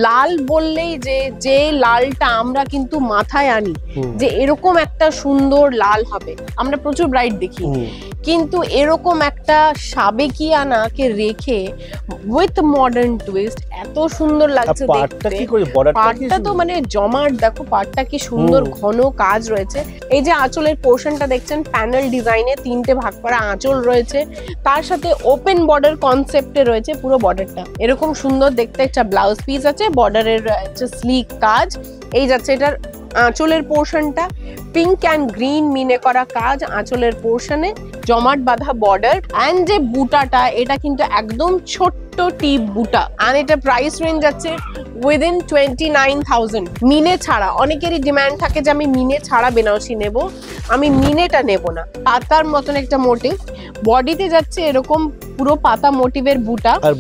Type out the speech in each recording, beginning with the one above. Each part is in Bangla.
লাল বললেই যে লালটা আমরা কিন্তু মাথায় আনি যে এরকম একটা সুন্দর লাল হবে, আমরা প্রচুর ব্রাইট দেখি, কিন্তু এরকম একটা সাবেকিয়ানাকে রেখে উইথ মডার্ন টুইস্ট এত সুন্দর লাগছে দেখতে। পাটটা তো মানে জমাট, দেখো পাটটা কি সুন্দর ঘন কাজ রয়েছে। এই যে আঁচলের পোর্শনটা দেখছেন প্যানেল ডিজাইনে 3টে ভাগ করা আঁচল রয়েছে, তার সাথে ওপেন বর্ডার কনসেপ্টে রয়েছে পুরো বর্ডারটা। এরকম সুন্দর দেখতে একটা ব্লাউজ পিস আছে, বর্ডারের স্লিক কাজ। এই যাচ্ছে এটার আঁচলের পোর্শনটা, পিঙ্ক অ্যান্ড গ্রিন মিনে করা কাজ আঁচলের পোর্শনে, জমাট বাঁধা বর্ডার। অ্যান্ড যে বুটাটা, এটা কিন্তু একদম ছোট্ট টিপ বুটা। আর এটা প্রাইস রেঞ্জ আছে উইদিন 29,000 মিনে ছাড়া। অনেকেরই ডিমান্ড থাকে যে আমি মিনে ছাড়া বেনারসি নেব, আমি মিনেটা নেব না। পাতার মতন একটা মোটিভ, বডিতে যাচ্ছে এরকম পুরো পাতা মোটিভের বুটা, আর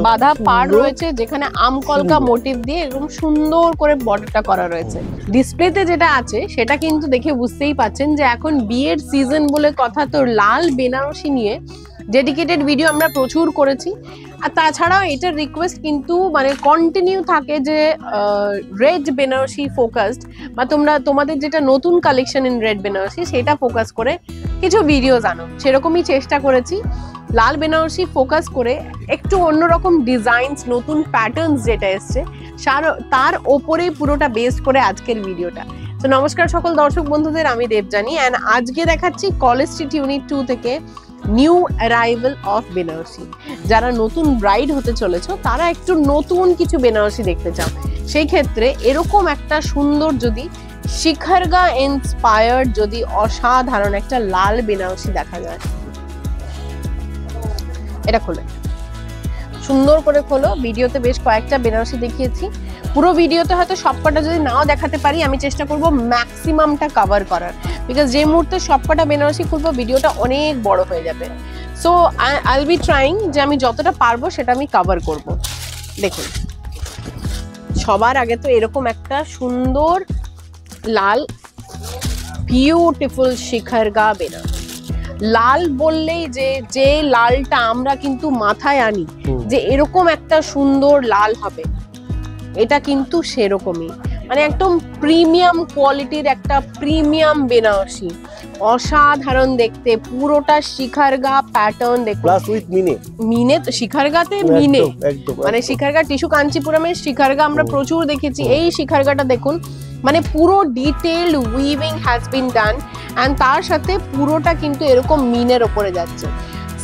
বাঁধা পাড় রয়েছে যেখানে আমকলকা মোটিভ দিয়ে এরকম সুন্দর করে বর্ডারটা করা রয়েছে। ডিসপ্লেতে যেটা আছে সেটা কিন্তু দেখে বুঝতেই পাচ্ছেন যে এখন বিয়ের সিজন বলে কথা, তো লাল বেনারসি নিয়ে ডেডিকেটেড ভিডিও আমরা প্রচুর করেছি। আর তাছাড়াও এটার রিকোয়েস্ট কিন্তু মানে কন্টিনিউ থাকে যে রেড বেনারসি ফোকাসড, বা তোমাদের যেটা নতুন কালেকশন ইন রেড বেনারসি সেটা ফোকাস করে কিছু ভিডিওস আনো, সেরকমই চেষ্টা করেছি। লাল বেনারসি ফোকাস করে একটু অন্যরকম ডিজাইনস, নতুন প্যাটার্নস যেটা এসছে তার ওপরেই পুরোটা বেস করে আজকের ভিডিওটা। তো নমস্কার সকল দর্শক বন্ধুদের, আমি দেবযানী, অ্যান্ড আজকে দেখাচ্ছি কলেজ স্ট্রিট ইউনিট 2 থেকে নিউ অ্যারাইভাল অফ বেনারসি। যারা নতুন ব্রাইড হতে চলেছো তারা একটু নতুন কিছু বেনারসি দেখতে চাও, সেই ক্ষেত্রে এরকম একটা সুন্দর যদি শিখরগা ইন্সপায়ার্ড যদি অসাধারণ একটা লাল বেনারসি দেখা যায়। এটা খোলো, সুন্দর করে খোলো। ভিডিওতে বেশ কয়েকটা বেনারসি দেখিয়েছি, পুরো ভিডিওতে হয়তো সবকটা যদি নাও দেখাতে পারি, আমি চেষ্টা করব ম্যাক্সিমামটা কভার করার, বিকজ যে মুহূর্তে সবকটা বেনারসি খুলবো ভিডিওটা অনেক বড় হয়ে যাবে। So I will be trying যে আমি যতটা পারবো সেটা আমি কভার করব। দেখুন, সবার আগে তো এরকম একটা সুন্দর লাল বিউটিফুল শিখরগা বেনারসি। লাল বললেই যে লালটা আমরা কিন্তু মাথায় আনি যে এরকম একটা সুন্দর লাল হবে, এটা কিন্তু সেরকমই, মানে একদম প্রিমিয়াম কোয়ালিটির একটা প্রিমিয়াম বেনারসি, অসাধারণ দেখতে। পুরোটা শিখরগা প্যাটার্ন দেখুন, প্লাস উইথ মিনে তো শিখরগাতে মিনে, মানে শিখরগা টিস্যু কাঞ্চিপুরমের শিখরগা আমরা প্রচুর দেখেছি। এই শিখরগাটা দেখুন, মানে পুরো detailed weaving has been done, and তার সাথে পুরোটা কিন্তু এরকম মিনের ওপরে যাচ্ছে।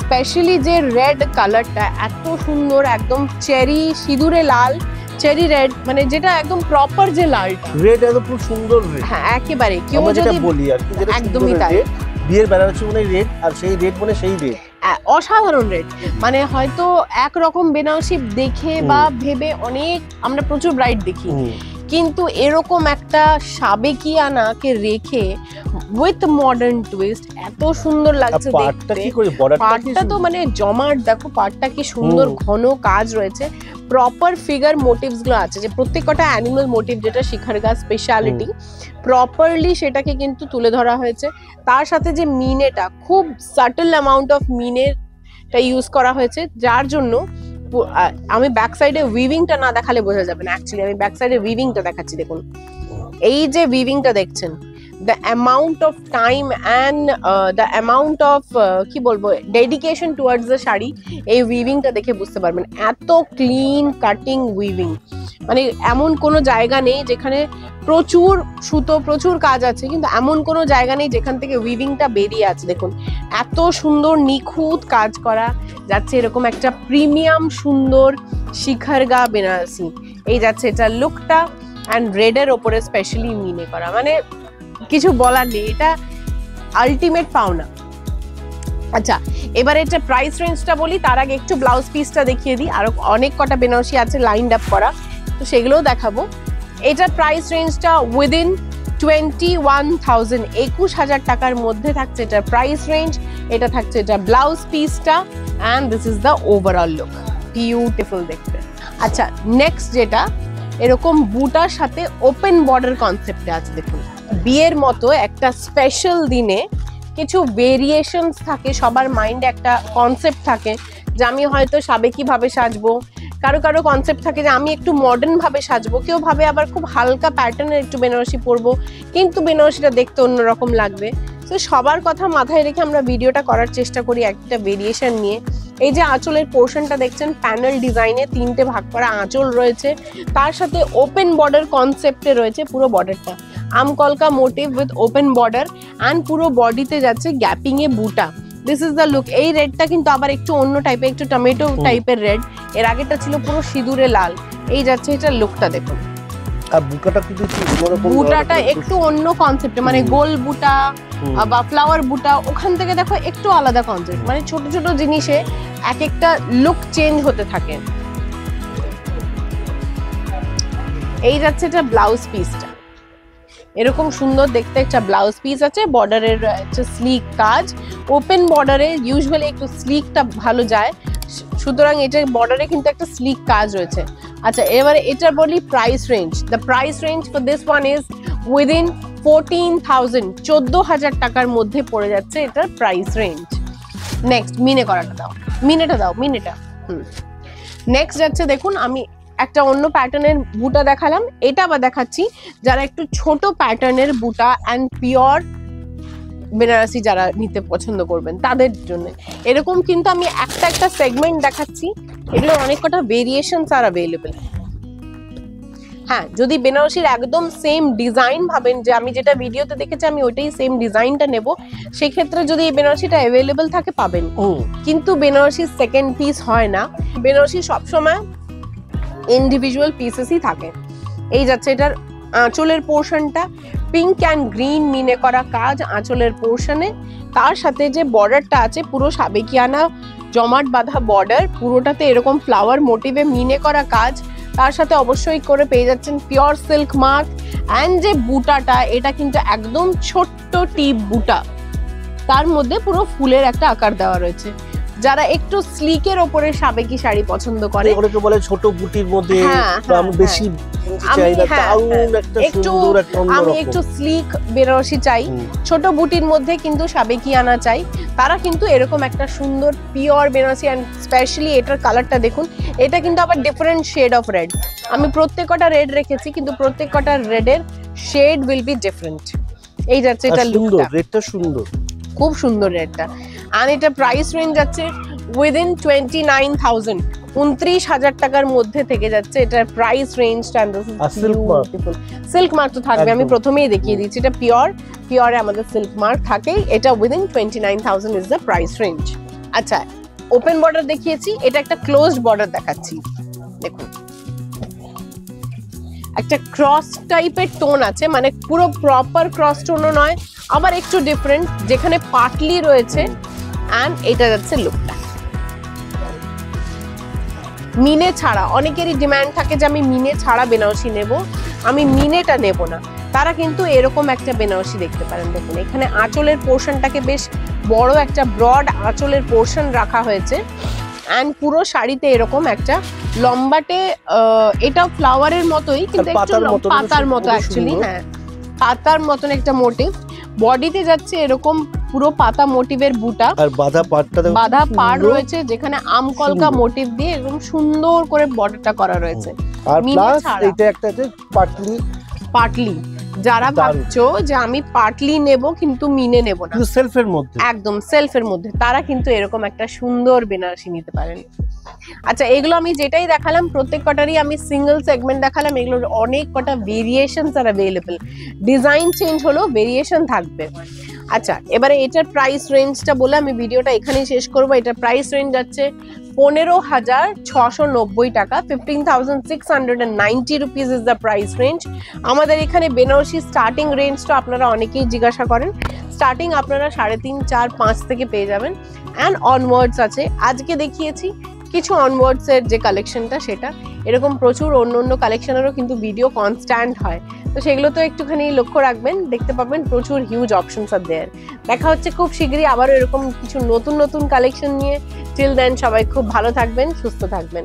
স্পেশালি যে রেড কালারটা এত সুন্দর, একদম চেরি সিঁদুরে লাল, চেরি রেড, মানে যেটা একদম প্রপার যে লালটা, রেড একদম খুব সুন্দর রেড। হ্যাঁ একেবারে, কেউ যদি বলি আর কি, একদমই তাই, বিয়ের বেনারসি মানে রেড, আর সেই রেড মানে সেই রেড, অসাধারণ রেড। মানে হয়তো একরকম বেনারসি দেখে বা ভেবে অনেক আমরা প্রচুর ব্রাইট দেখি, কিন্তু এরকম একটা সাবেকিয়ানাকে রেখে উইথ মডার্ন টুইস্ট এত সুন্দর লাগছে দেখতে। পাটটা তো মানে জমাট, দেখো পাটটা কি সুন্দর ঘন কাজ রয়েছে, প্রপার ফিগার মোটিভস গুলো আছে, যে প্রত্যেকটা অ্যানিমাল মোটিভ যেটা শিখরগা স্পেশালিটি, প্রপারলি সেটাকে কিন্তু তুলে ধরা হয়েছে। তার সাথে যে মিনেটা, খুব সাটল অ্যামাউন্ট অফ মিনেটা ইউজ করা হয়েছে, যার জন্য আমি ব্যাক সাইডে উইভিংটা না দেখালে বোঝা যাবে না। অ্যাকচুয়ালি আমি ব্যাক সাইডে উইভিংটা দেখাচ্ছি, দেখুন এই যে উইভিংটা দেখছেন, the amount of time and the amount of কি বলবো ডেডিকেশন টুয়ার্ডস দ্য শাড়ি, এই উইভিংটা দেখে বুঝতে পারবেন। এত ক্লিন কাটিং উইভিং, মানে এমন কোনো জায়গা নেই যেখানে প্রচুর সুতো, প্রচুর কাজ আছে, কিন্তু এমন কোনো জায়গা নেই যেখান থেকে উইভিংটা বেরিয়ে আছে। দেখুন এত সুন্দর নিখুঁত কাজ করা যাচ্ছে, এরকম একটা প্রিমিয়াম সুন্দর শিখরগা বেনারসি। এই যাচ্ছে এটা লুকটা, অ্যান্ড রেডের ওপরে স্পেশালি মিনে করা, মানে কিছু বলার নেই, এটা আলটিমেট পাওনা। আচ্ছা, এবার এটা প্রাইস রেঞ্জটা বলি, তার আগে একটু ব্লাউজ পিসটা দেখিয়ে দিই। আরো অনেক কটা বেনারসি আছে লাইনড আপ করা, তো সেগুলোও দেখাবো। এটার প্রাইস রেঞ্জটা উইদিন 21,000, 21,000 টাকার মধ্যে থাকছে এটার প্রাইস রেঞ্জ। এটা থাকছে এটা ব্লাউজ পিসটা, and this is the overall look, beautiful দেখতে। আচ্ছা, নেক্সট যেটা এরকম বুটার সাথে ওপেন বর্ডার কনসেপ্টে আছে। দেখুন বিয়ের মতো একটা স্পেশাল দিনে কিছু ভেরিয়েশনস থাকে, সবার মাইন্ডে একটা কনসেপ্ট থাকে যে আমি হয়তো সাবেকি ভাবে সাজবো, কারো কারো কনসেপ্ট থাকে যে আমি একটু মডার্ন ভাবে সাজবো, কেউ ভাবে আবার খুব হালকা প্যাটার্নের একটু বেনারসি পরবো কিন্তু বেনারসিটা দেখতে অন্যরকম লাগবে। তো সবার কথা মাথায় রেখে আমরা ভিডিওটা করার চেষ্টা করি একটা ভেরিয়েশন নিয়ে। এই যে আঁচলের পোর্শনটা দেখছেন প্যানেল ডিজাইনে 3টে ভাগ করা আঁচল রয়েছে, তার সাথে ওপেন বর্ডার কনসেপ্টে রয়েছে পুরো বর্ডারটা, আমকলকা motif with open border and পুরো বডিতে যাচ্ছে gaping a buta. This is the look. এই রেডটা কিন্তু আবার একটু অন্য টাইপের, একটু টমেটো টাইপের রেড, এর আগেটা ছিল পুরো সিঁদুরে লাল। এই যাচ্ছে এটা লুকটা দেখুন। আর বুটাটা কিন্তু বুটাটা একটু অন্য কনসেপ্টে, মানে গোল বুটা বা ফ্লাওয়ার বুটা, ওখান থেকে দেখো একটু আলাদা কনসেপ্ট, মানে ছোট ছোট জিনিসে এক একটা লুক চেঞ্জ হতে থাকে। এই যাচ্ছে এটা ব্লাউজ পিসটা, এরকম সুন্দর দেখতে একটা ব্লাউজ পিস আছে, বর্ডারের স্লিক কাজ, ওপেন বর্ডারে ইউজুয়ালি একটু স্লিকটা ভালো যায়, সুতরাং এটা বর্ডারে কিন্তু একটা স্লিক কাজ রয়েছে। আচ্ছা, এবারে এটার বলি price range. The price range for this one is within 14,000, 14,000 টাকার মধ্যে পড়ে যাচ্ছে এটার প্রাইস রেঞ্জ। নেক্সট মিনে করাটা দাও, মিনেটা দাও, মিনেটা। নেক্সট যাচ্ছে দেখুন, আমি একটা অন্য প্যাটার্নের বুটা দেখালাম, এটা আবার দেখাচ্ছি যারা একটু ছোট প্যাটার্নের বুটা অ্যান্ড পিওর বেনারসি যারা নিতে পছন্দ করবেন তাদের জন্য। এরকম কিন্তু আমি একটা একটা সেগমেন্ট দেখাচ্ছি, এগুলোর অনেক কটা ভেরিয়েশনস আর অ্যাভেলেবল। হ্যাঁ, যদি বেনারসির একদম সেম ডিজাইন ভাবেন যে আমি যেটা ভিডিওতে দেখেছি আমি ওইটাই সেম ডিজাইনটা নেব, সেক্ষেত্রে যদি এই বেনারসিটা অ্যাভেলেবল থাকে পাবেন, কিন্তু বেনারসির সেকেন্ড পিস হয় না, বেনারসি সবসময় ইন্ডিভিজুয়াল পিসেসই থাকে। এই যাচ্ছে এটার আঁচলের পোর্শনটা, পিঙ্ক অ্যান্ড গ্রিন মিনে করা কাজ আঁচলের পোর্শনে, তার সাথে যে বর্ডারটা আছে পুরো সাবেকিয়ানা জমাট বাঁধা বর্ডার, পুরোটাতে এরকম ফ্লাওয়ার মোটিভে মিনে করা কাজ, তার সাথে অবশ্যই করে পেয়ে যাচ্ছেন পিওর সিল্ক মার্ক। অ্যান্ড যে বুটাটা, এটা কিন্তু একদম ছোট্ট টিপ বুটা, তার মধ্যে পুরো ফুলের একটা আকার দেওয়া রয়েছে। যারা একটু স্লিকের ওপরে সাবেকি শাড়ি পছন্দ করে, অনেকে বলে ছোট বুটির মধ্যে আমি বেশি চাই না, আমি একটু স্লিক বেনারসি চাই, ছোট বুটির মধ্যে কিন্তু সাবেকিয়ানা চাই, তারা কিন্তু এরকম একটা সুন্দর পিওর বেনারসি। অ্যান্ড স্পেশালি এটার কালারটা দেখুন, এটা কিন্তু আবার ডিফারেন্ট শেড অফ রেড। আমি প্রত্যেকটা রেড রেখেছি কিন্তু প্রত্যেকটা রেডের শেড উইল বি ডিফারেন্ট। এই যাচ্ছে এটা লুকটা, রেডটা সুন্দর, খুব সুন্দর রেডটা। আর এটা প্রাইস রেঞ্জ যাচ্ছে উইদিন 29,000, 29,000 টাকার মধ্যে থেকে যাচ্ছে এটার প্রাইস রেঞ্জটা। সিল্ক মার্ক তো থাকবে, আমি প্রথমেই দেখিয়ে দিচ্ছি, এটা পিওরে আমাদের সিল্ক মার্ক থাকেই। এটা within 29,000 is the price range. আচ্ছা, ওপেন বর্ডার দেখিয়েছি, এটা একটা ক্লোজড বর্ডার দেখাচ্ছি। দেখুন, একটা ক্রস টাইপের টোন আছে, মানে পুরো প্রপার ক্রস টোনও নয়, আবার একটু ডিফারেন্ট, যেখানে পাটলি রয়েছে। অ্যান্ড এটা যাচ্ছে লুকটা মিনে ছাড়া। অনেকেরই ডিমান্ড থাকে যে আমি মিনে ছাড়া বেনারসি নেব, আমি মিনেটা নেব না, তারা কিন্তু এরকম একটা বেনারসি দেখতে পারেন। দেখুন, এখানে আঁচলের পোর্শনটাকে বেশ বড় একটা ব্রড আঁচলের পোর্শন রাখা হয়েছে, অ্যান্ড পুরো শাড়িতে এরকম একটা লম্বাটে, এটা ফ্লাওয়ারের মতোই কিন্তু একটু পাতার মতো, অ্যাকচুয়ালি হ্যাঁ পাতার মতন একটা মোটিভ। বডিতে যাচ্ছে এরকম পুরো পাতা মোটিভের বুটা, আর বাঁধা পাড় রয়েছে যেখানে আমকলকা মোটিভ দিয়ে এরকম সুন্দর করে বর্ডারটা করা রয়েছে। আর প্লাস এটা একটা যে পাটলি, যারা ভাবছো যে আমি পাটলি নেব কিন্তু মিনে নেব না, সেলফের মধ্যে, একদম সেলফের মধ্যে, তারা কিন্তু এরকম একটা সুন্দর বেনারসি নিতে পারেন। আচ্ছা, এগুলো আমি যেটাই দেখালাম প্রত্যেক কটারই আমি সিঙ্গেল সেগমেন্ট দেখালাম, এগুলোর অনেক কটা ভেরিয়েশনস আর অ্যাভেলেবল, ডিজাইন চেঞ্জ হলো ভেরিয়েশন থাকবে। আচ্ছা, এবারে এটার প্রাইস রেঞ্জটা বলে আমি ভিডিওটা এখানেই শেষ করবো। এটার প্রাইস রেঞ্জ যাচ্ছে 15,690 টাকা, 15,690 rupees is the price range. আমাদের এখানে বেনারসি স্টার্টিং রেঞ্জটা আপনারা অনেকেই জিজ্ঞাসা করেন, স্টার্টিং আপনারা 3.5, 4, 5 থেকে পেয়ে যাবেন, অ্যান্ড অনওয়ার্ডস আছে। আজকে দেখিয়েছি কিছু অনওয়ার্ডস এর যে কালেকশনটা, সেটা এরকম প্রচুর অন্য অন্য কালেকশনেরও কিন্তু ভিডিও কনস্ট্যান্ট হয়, তো সেগুলো তো একটুখানি লক্ষ্য রাখবেন, দেখতে পাবেন প্রচুর হিউজ অপশনস আর দেয়ার। দেখা হচ্ছে খুব শীঘ্রই আবারও এরকম কিছু নতুন নতুন কালেকশন নিয়ে। টিল দেন সবাই খুব ভালো থাকবেন, সুস্থ থাকবেন।